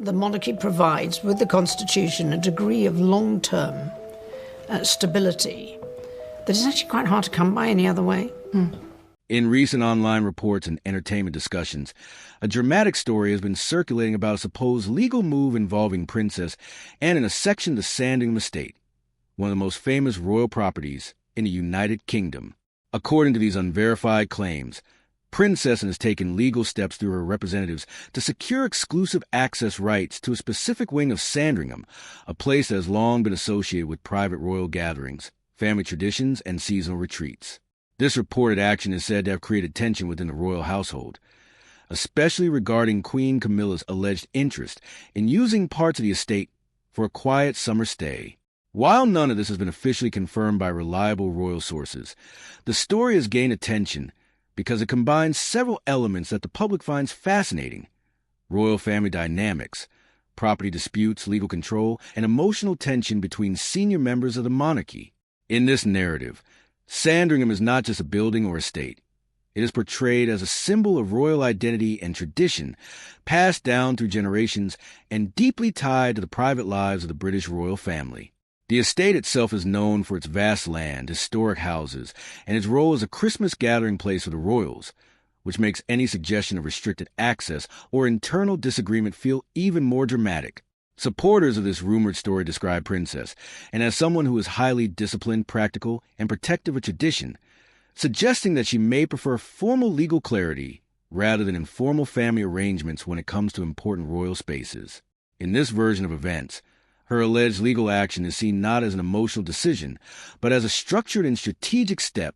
the monarchy provides, with the Constitution, a degree of long-term stability that is actually quite hard to come by any other way. In recent online reports and entertainment discussions, a dramatic story has been circulating about a supposed legal move involving Princess and in a section of the Sandringham estate, one of the most famous royal properties in the United Kingdom. According to these unverified claims, Princess has taken legal steps through her representatives to secure exclusive access rights to a specific wing of Sandringham, a place that has long been associated with private royal gatherings, family traditions, and seasonal retreats. This reported action is said to have created tension within the royal household, especially regarding Queen Camilla's alleged interest in using parts of the estate for a quiet summer stay. While none of this has been officially confirmed by reliable royal sources, the story has gained attention because it combines several elements that the public finds fascinating: royal family dynamics, property disputes, legal control, and emotional tension between senior members of the monarchy. In this narrative, Sandringham is not just a building or estate. It is portrayed as a symbol of royal identity and tradition, passed down through generations and deeply tied to the private lives of the British royal family. The estate itself is known for its vast land, historic houses, and its role as a Christmas gathering place for the royals, which makes any suggestion of restricted access or internal disagreement feel even more dramatic. Supporters of this rumored story describe Princess, and as someone who is highly disciplined, practical, and protective of tradition, suggesting that she may prefer formal legal clarity rather than informal family arrangements when it comes to important royal spaces. In this version of events, her alleged legal action is seen not as an emotional decision, but as a structured and strategic step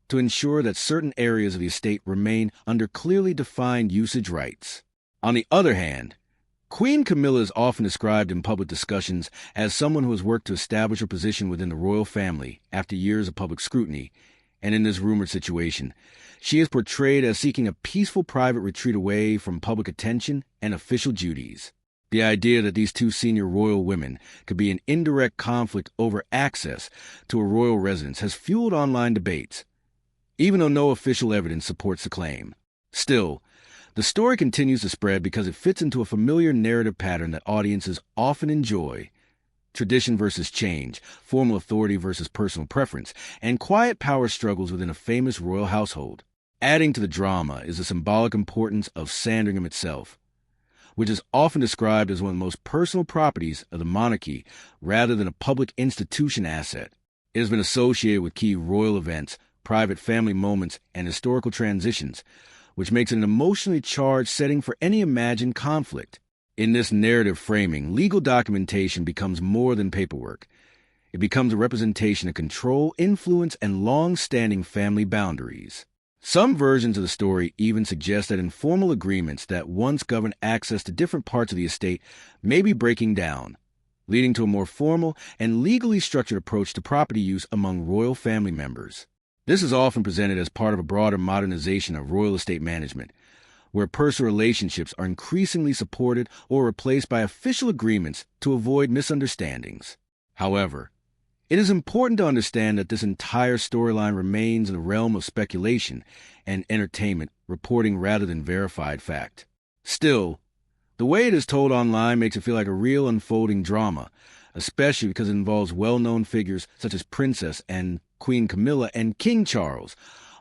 to ensure that certain areas of the estate remain under clearly defined usage rights. On the other hand, Queen Camilla is often described in public discussions as someone who has worked to establish her position within the royal family after years of public scrutiny, and in this rumored situation, she is portrayed as seeking a peaceful private retreat away from public attention and official duties. The idea that these two senior royal women could be in indirect conflict over access to a royal residence has fueled online debates, even though no official evidence supports the claim. Still, the story continues to spread because it fits into a familiar narrative pattern that audiences often enjoy: tradition versus change, formal authority versus personal preference, and quiet power struggles within a famous royal household. Adding to the drama is the symbolic importance of Sandringham itself, which is often described as one of the most personal properties of the monarchy rather than a public institution asset. It has been associated with key royal events, private family moments, and historical transitions, which makes it an emotionally charged setting for any imagined conflict. In this narrative framing, legal documentation becomes more than paperwork. It becomes a representation of control, influence, and long-standing family boundaries. Some versions of the story even suggest that informal agreements that once governed access to different parts of the estate may be breaking down, leading to a more formal and legally structured approach to property use among royal family members. This is often presented as part of a broader modernization of royal estate management, where personal relationships are increasingly supported or replaced by official agreements to avoid misunderstandings. However, it is important to understand that this entire storyline remains in the realm of speculation and entertainment reporting rather than verified fact. Still, the way it is told online makes it feel like a real unfolding drama, especially because it involves well-known figures such as Princess and Queen Camilla and King Charles,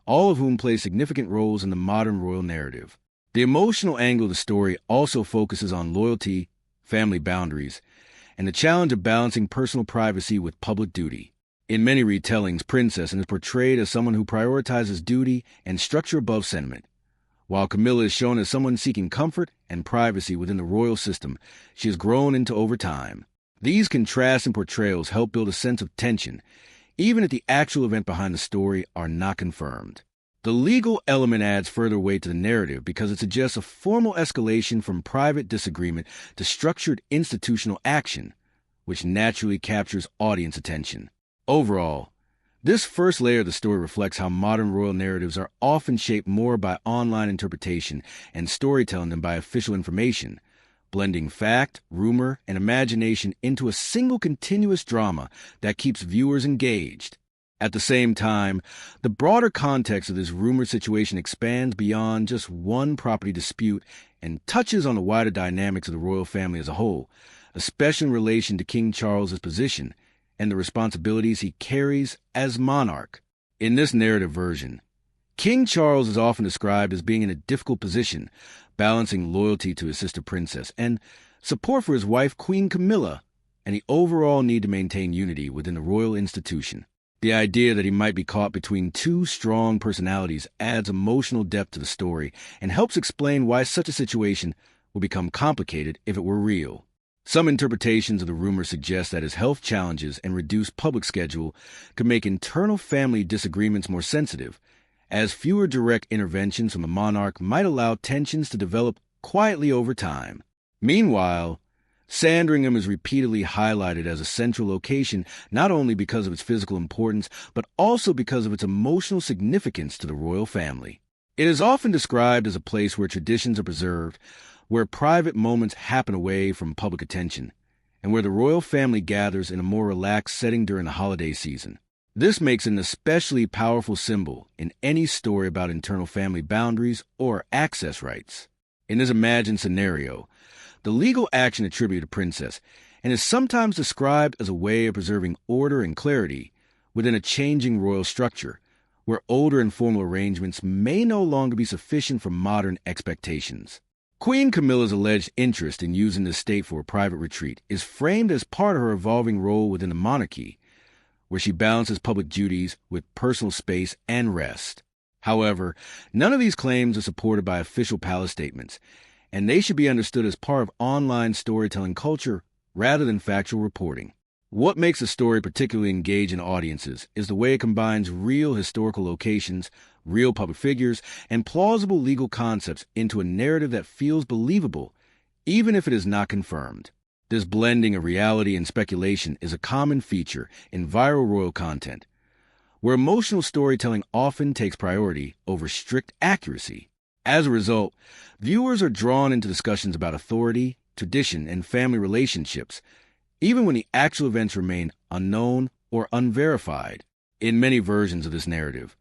all of whom play significant roles in the modern royal narrative. The emotional angle of the story also focuses on loyalty, family boundaries, and the challenge of balancing personal privacy with public duty. In many retellings, Princess is portrayed as someone who prioritizes duty and structure above sentiment, while Camilla is shown as someone seeking comfort and privacy within the royal system she has grown into over time. These contrasting portrayals help build a sense of tension, even if the actual event behind the story are not confirmed. The legal element adds further weight to the narrative because it suggests a formal escalation from private disagreement to structured institutional action, which naturally captures audience attention. Overall, this first layer of the story reflects how modern royal narratives are often shaped more by online interpretation and storytelling than by official information, blending fact, rumor, and imagination into a single continuous drama that keeps viewers engaged. At the same time, the broader context of this rumored situation expands beyond just one property dispute and touches on the wider dynamics of the royal family as a whole, especially in relation to King Charles's position and the responsibilities he carries as monarch. In this narrative version, King Charles is often described as being in a difficult position, balancing loyalty to his sister princess and support for his wife Queen Camilla, and the overall need to maintain unity within the royal institution. The idea that he might be caught between two strong personalities adds emotional depth to the story and helps explain why such a situation will become complicated if it were real. Some interpretations of the rumor suggest that his health challenges and reduced public schedule could make internal family disagreements more sensitive, as fewer direct interventions from the monarch might allow tensions to develop quietly over time. Meanwhile, Sandringham is repeatedly highlighted as a central location not only because of its physical importance, but also because of its emotional significance to the royal family. It is often described as a place where traditions are preserved, where private moments happen away from public attention, and where the royal family gathers in a more relaxed setting during the holiday season. This makes it an especially powerful symbol in any story about internal family boundaries or access rights. In this imagined scenario, the legal action attributed to Princess and is sometimes described as a way of preserving order and clarity within a changing royal structure, where older and formal arrangements may no longer be sufficient for modern expectations. Queen Camilla's alleged interest in using the estate for a private retreat is framed as part of her evolving role within the monarchy, where she balances public duties with personal space and rest. However, none of these claims are supported by official palace statements, and they should be understood as part of online storytelling culture rather than factual reporting. What makes a story particularly engaging audiences is the way it combines real historical locations, real public figures, and plausible legal concepts into a narrative that feels believable, even if it is not confirmed. This blending of reality and speculation is a common feature in viral royal content, where emotional storytelling often takes priority over strict accuracy. As a result, viewers are drawn into discussions about authority, tradition, and family relationships, even when the actual events remain unknown or unverified. In many versions of this narrative,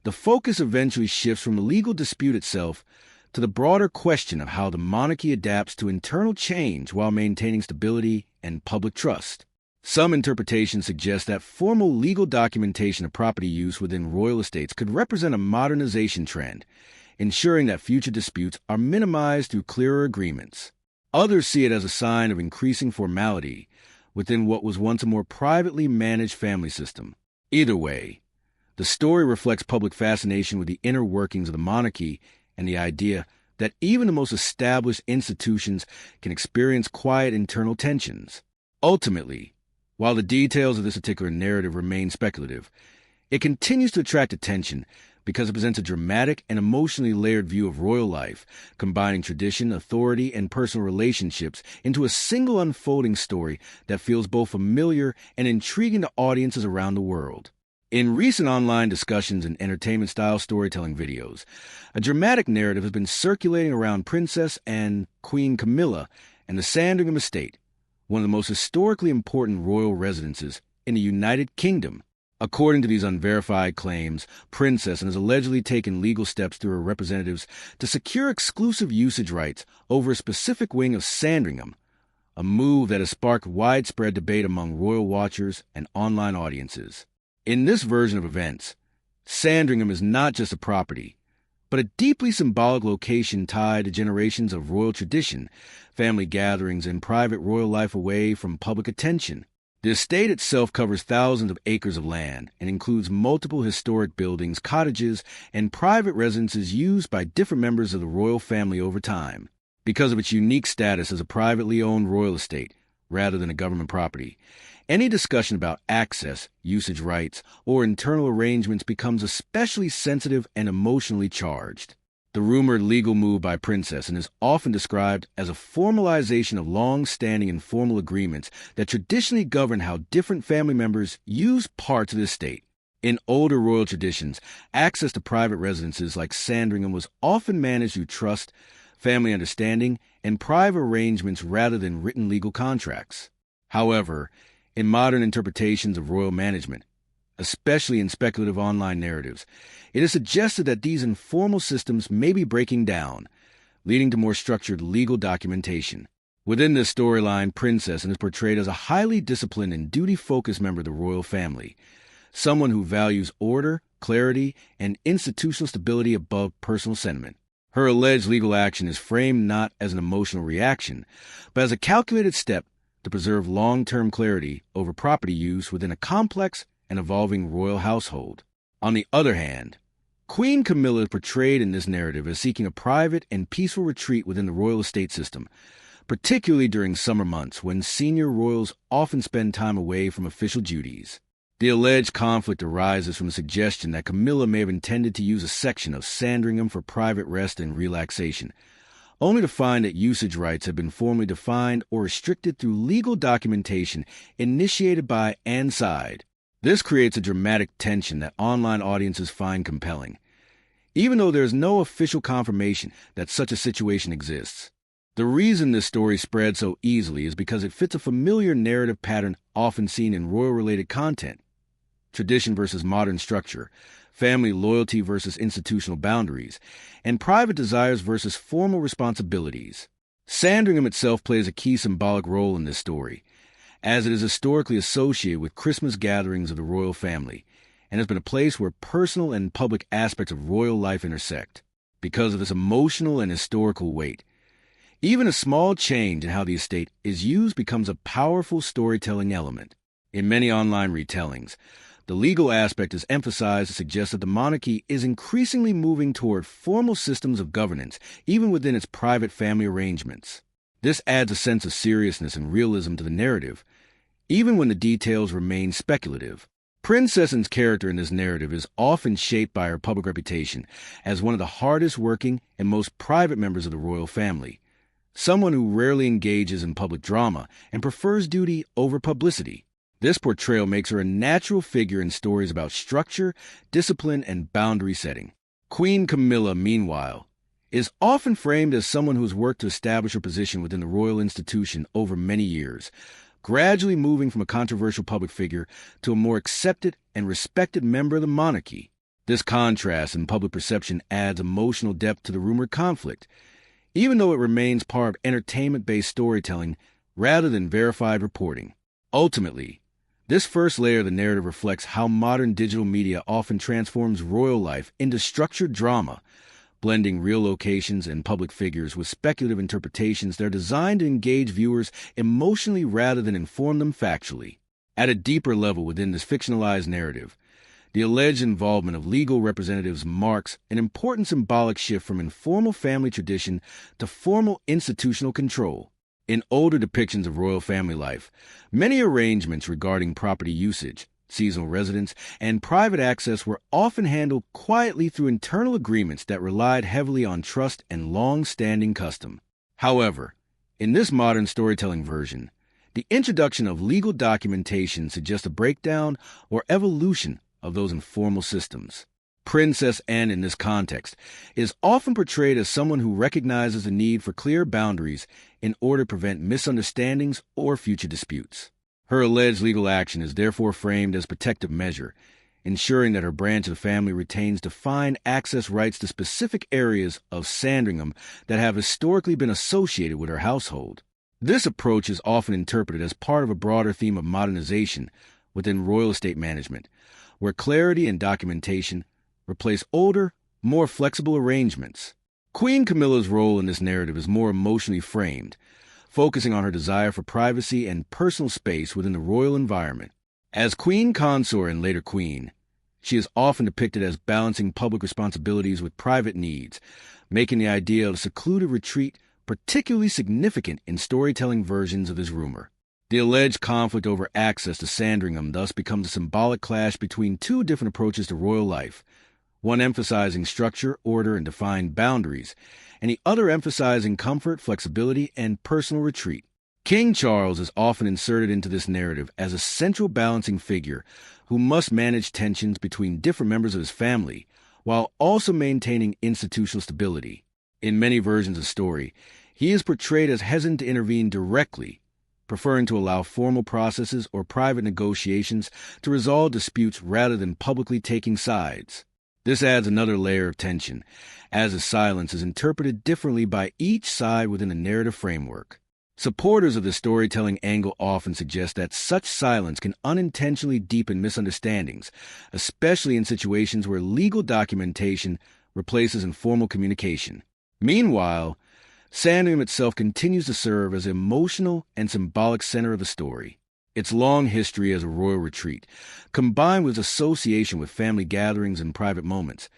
the focus eventually shifts from the legal dispute itself to the broader question of how the monarchy adapts to internal change while maintaining stability and public trust. Some interpretations suggest that formal legal documentation of property use within royal estates could represent a modernization trend, ensuring that future disputes are minimized through clearer agreements. Others see it as a sign of increasing formality within what was once a more privately managed family system. Either way, the story reflects public fascination with the inner workings of the monarchy and the idea that even the most established institutions can experience quiet internal tensions. Ultimately, while the details of this particular narrative remain speculative, it continues to attract attention because it presents a dramatic and emotionally layered view of royal life, combining tradition, authority, and personal relationships into a single unfolding story that feels both familiar and intriguing to audiences around the world. In recent online discussions and entertainment-style storytelling videos, a dramatic narrative has been circulating around Princess and Queen Camilla and the Sandringham estate, one of the most historically important royal residences in the United Kingdom. According to these unverified claims, Princess has allegedly taken legal steps through her representatives to secure exclusive usage rights over a specific wing of Sandringham, a move that has sparked widespread debate among royal watchers and online audiences. In this version of events, Sandringham is not just a property, but a deeply symbolic location tied to generations of royal tradition, family gatherings, and private royal life away from public attention. The estate itself covers thousands of acres of land and includes multiple historic buildings, cottages, and private residences used by different members of the royal family over time. Because of its unique status as a privately owned royal estate rather than a government property, any discussion about access, usage rights, or internal arrangements becomes especially sensitive and emotionally charged. The rumored legal move by Princess is often described as a formalization of long-standing informal agreements that traditionally govern how different family members use parts of the estate. In older royal traditions, access to private residences like Sandringham was often managed through trust, family understanding, and private arrangements rather than written legal contracts. However, in modern interpretations of royal management, especially in speculative online narratives, it is suggested that these informal systems may be breaking down, leading to more structured legal documentation. Within this storyline, Princess is portrayed as a highly disciplined and duty-focused member of the royal family, someone who values order, clarity, and institutional stability above personal sentiment. Her alleged legal action is framed not as an emotional reaction, but as a calculated step to preserve long-term clarity over property use within a complex and evolving royal household. On the other hand, Queen Camilla is portrayed in this narrative as seeking a private and peaceful retreat within the royal estate system, particularly during summer months when senior royals often spend time away from official duties. The alleged conflict arises from the suggestion that Camilla may have intended to use a section of Sandringham for private rest and relaxation, only to find that usage rights have been formally defined or restricted through legal documentation initiated by and signed. This creates a dramatic tension that online audiences find compelling, even though there is no official confirmation that such a situation exists. The reason this story spread so easily is because it fits a familiar narrative pattern often seen in royal-related content: tradition versus modern structure, family loyalty versus institutional boundaries, and private desires versus formal responsibilities. Sandringham itself plays a key symbolic role in this story, as it is historically associated with Christmas gatherings of the royal family, and has been a place where personal and public aspects of royal life intersect. Because of its emotional and historical weight, even a small change in how the estate is used becomes a powerful storytelling element. In many online retellings, the legal aspect is emphasized to suggest that the monarchy is increasingly moving toward formal systems of governance, even within its private family arrangements. This adds a sense of seriousness and realism to the narrative, even when the details remain speculative. Princess's character in this narrative is often shaped by her public reputation as one of the hardest-working and most private members of the royal family, someone who rarely engages in public drama and prefers duty over publicity. This portrayal makes her a natural figure in stories about structure, discipline, and boundary setting. Queen Camilla, meanwhile, is often framed as someone who has worked to establish her position within the royal institution over many years, gradually moving from a controversial public figure to a more accepted and respected member of the monarchy. This contrast in public perception adds emotional depth to the rumored conflict, even though it remains part of entertainment-based storytelling rather than verified reporting. Ultimately, this first layer of the narrative reflects how modern digital media often transforms royal life into structured drama, blending real locations and public figures with speculative interpretations that are designed to engage viewers emotionally rather than inform them factually. At a deeper level within this fictionalized narrative, the alleged involvement of legal representatives marks an important symbolic shift from informal family tradition to formal institutional control. In older depictions of royal family life, many arrangements regarding property usage, seasonal residence, and private access were often handled quietly through internal agreements that relied heavily on trust and long-standing custom. However, in this modern storytelling version, the introduction of legal documentation suggests a breakdown or evolution of those informal systems. Princess Anne, in this context, is often portrayed as someone who recognizes the need for clear boundaries in order to prevent misunderstandings or future disputes. Her alleged legal action is therefore framed as a protective measure, ensuring that her branch of the family retains defined access rights to specific areas of Sandringham that have historically been associated with her household. This approach is often interpreted as part of a broader theme of modernization within royal estate management, where clarity and documentation replace older, more flexible arrangements. Queen Camilla's role in this narrative is more emotionally framed, focusing on her desire for privacy and personal space within the royal environment. As queen consort and later queen, she is often depicted as balancing public responsibilities with private needs, making the idea of a secluded retreat particularly significant in storytelling versions of this rumor. The alleged conflict over access to Sandringham thus becomes a symbolic clash between two different approaches to royal life, one emphasizing structure, order, and defined boundaries, and the other emphasizing comfort, flexibility, and personal retreat. King Charles is often inserted into this narrative as a central balancing figure who must manage tensions between different members of his family, while also maintaining institutional stability. In many versions of the story, he is portrayed as hesitant to intervene directly, preferring to allow formal processes or private negotiations to resolve disputes rather than publicly taking sides. This adds another layer of tension, as the silence is interpreted differently by each side within a narrative framework. Supporters of the storytelling angle often suggest that such silence can unintentionally deepen misunderstandings, especially in situations where legal documentation replaces informal communication. Meanwhile, Sandringham itself continues to serve as an emotional and symbolic center of the story. Its long history as a royal retreat, combined with association with family gatherings and private moments,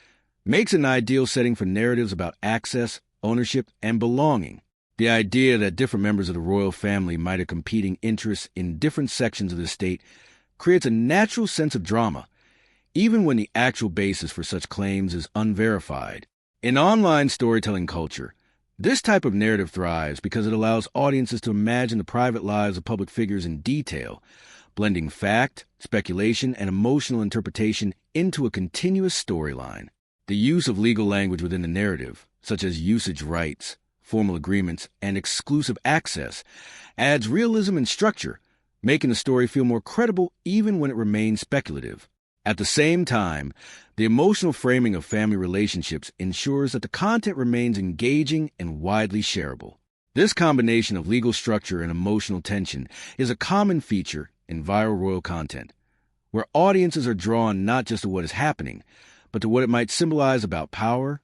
makes it an ideal setting for narratives about access, ownership, and belonging. The idea that different members of the royal family might have competing interests in different sections of the state creates a natural sense of drama, even when the actual basis for such claims is unverified. In online storytelling culture, this type of narrative thrives because it allows audiences to imagine the private lives of public figures in detail, blending fact, speculation, and emotional interpretation into a continuous storyline. The use of legal language within the narrative, such as usage rights, formal agreements, and exclusive access, adds realism and structure, making the story feel more credible even when it remains speculative. At the same time, the emotional framing of family relationships ensures that the content remains engaging and widely shareable. This combination of legal structure and emotional tension is a common feature in viral royal content, where audiences are drawn not just to what is happening, but to what it might symbolize about power,